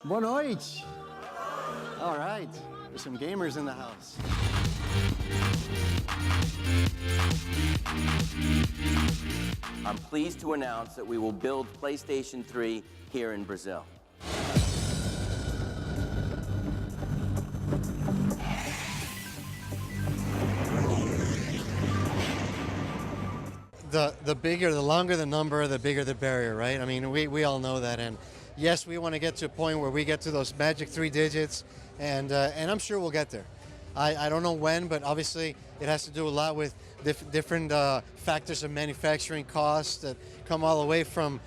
Boa noite. All right, there's some gamers in the house. I'm pleased to announce that we will build PlayStation 3 here in Brazil. The bigger, the longer the number, the bigger the barrier, right? I mean, we all know that, and yes, we want to get to a point where we get to those magic 3 digits, and I'm sure we'll get there. I don't know when, but obviously it has to do a lot with different factors of manufacturing costs that come all the way from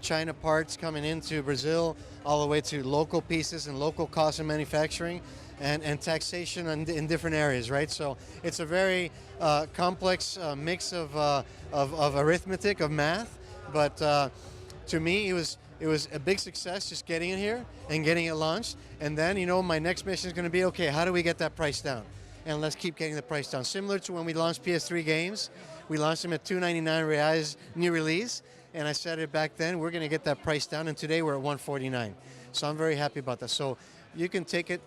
China parts coming into Brazil, all the way to local pieces and local costs of manufacturing, and taxation in different areas, right? So it's a very complex mix of arithmetic, of math, but to me it was a big success just getting it here and getting it launched. And then, you know, my next mission is going to be, okay, how do we get that price down? And let's keep getting the price down. Similar to when we launched PS3 games, we launched them at 299 reais new release, and I said it back then, we're going to get that price down, and today we're at 149. So I'm very happy about that. So you can take it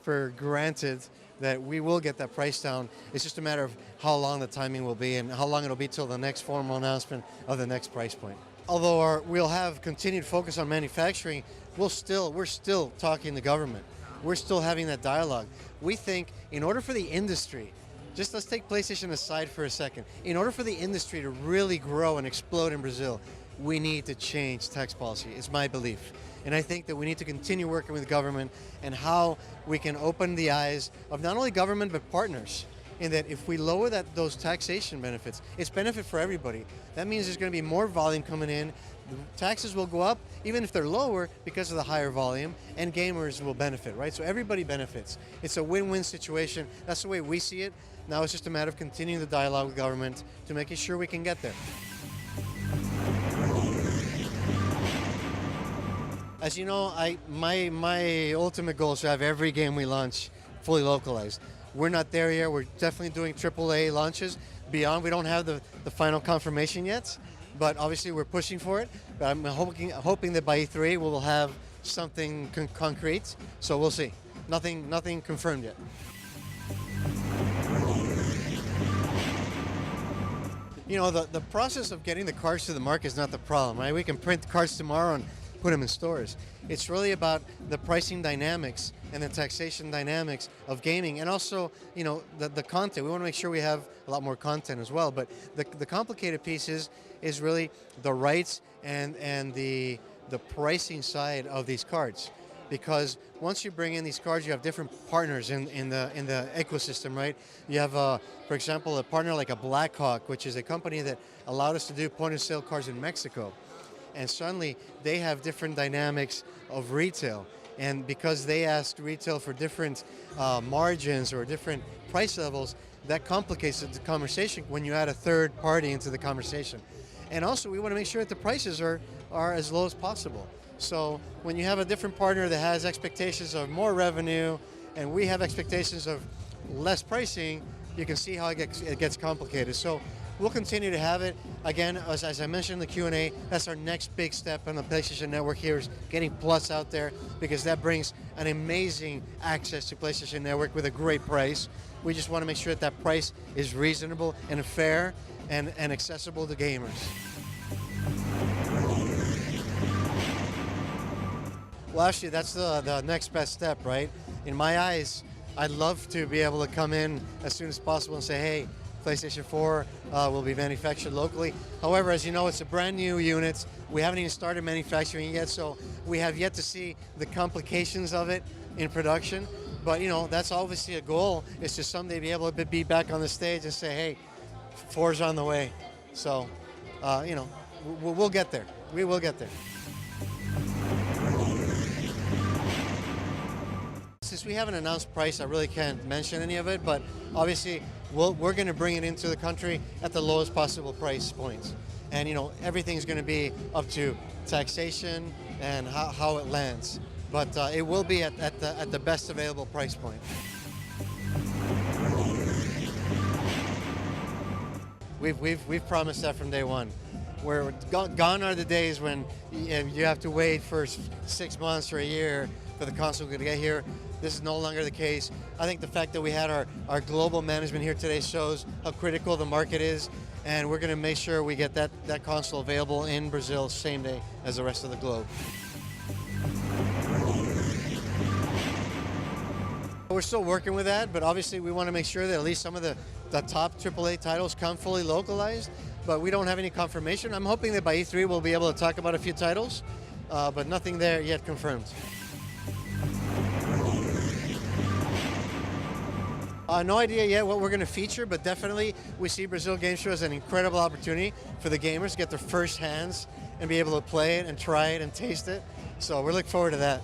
for granted that we will get that price down. It's just a matter of how long the timing will be and how long it'll be till the next formal announcement of the next price point. Although we'll have continued focus on manufacturing, we're still talking to government. We're still having that dialogue. We think in order for the industry, just let's take PlayStation aside for a second, in order for the industry to really grow and explode in Brazil, we need to change tax policy. It's my belief. And I think that we need to continue working with government and how we can open the eyes of not only government but partners. In that if we lower those taxation benefits, it's benefit for everybody. That means there's going to be more volume coming in. The taxes will go up, even if they're lower, because of the higher volume, and gamers will benefit, right? So everybody benefits. It's a win-win situation. That's the way we see it. Now it's just a matter of continuing the dialogue with government to making sure we can get there. As you know, my ultimate goal is to have every game we launch fully localized. We're not there yet. We're definitely doing AAA launches. Beyond, we don't have the final confirmation yet, but obviously we're pushing for it. But I'm hoping that by E3 we'll have something concrete. So we'll see. Nothing confirmed yet. You know, the process of getting the cards to the market is not the problem, right? We can print cards tomorrow and put them in stores. It's really about the pricing dynamics and the taxation dynamics of gaming, and also, you know, the content. We want to make sure we have a lot more content as well, but the complicated piece is really the rights and the pricing side of these cards. Because once you bring in these cards, you have different partners in the ecosystem, right? You have, for example, a partner like a Blackhawk, which is a company that allowed us to do point-of-sale cards in Mexico. And suddenly they have different dynamics of retail, and because they asked retail for different margins or different price levels, that complicates the conversation when you add a third party into the conversation. And also we want to make sure that the prices are as low as possible. So when you have a different partner that has expectations of more revenue and we have expectations of less pricing, you can see how it gets complicated. So we'll continue to have it. Again, as I mentioned in the Q&A, that's our next big step on the PlayStation Network here, is getting Plus out there, because that brings an amazing access to PlayStation Network with a great price. We just want to make sure that price is reasonable and fair and accessible to gamers. Well, actually, that's the next best step, right? In my eyes, I'd love to be able to come in as soon as possible and say, hey, PlayStation 4 will be manufactured locally. However, as you know, it's a brand new unit. We haven't even started manufacturing yet, so we have yet to see the complications of it in production. But, you know, that's obviously a goal, is to someday be able to be back on the stage and say, hey, 4's on the way. So, you know, we'll get there. We will get there. Since we haven't announced price, I really can't mention any of it, but obviously we're going to bring it into the country at the lowest possible price points. And, you know, everything's going to be up to taxation and how it lands. But it will be at the best available price point. We've promised that from day one. Where gone are the days when you have to wait for 6 months or a year for the console to get here. This is no longer the case. I think the fact that we had our global management here today shows how critical the market is, and we're going to make sure we get that console available in Brazil same day as the rest of the globe. We're still working with that, but obviously we want to make sure that at least some of the top AAA titles come fully localized, but we don't have any confirmation. I'm hoping that by E3 we'll be able to talk about a few titles, but nothing there yet confirmed. No idea yet what we're going to feature, but definitely we see Brazil Game Show as an incredible opportunity for the gamers to get their first hands and be able to play it and try it and taste it. So we're looking forward to that.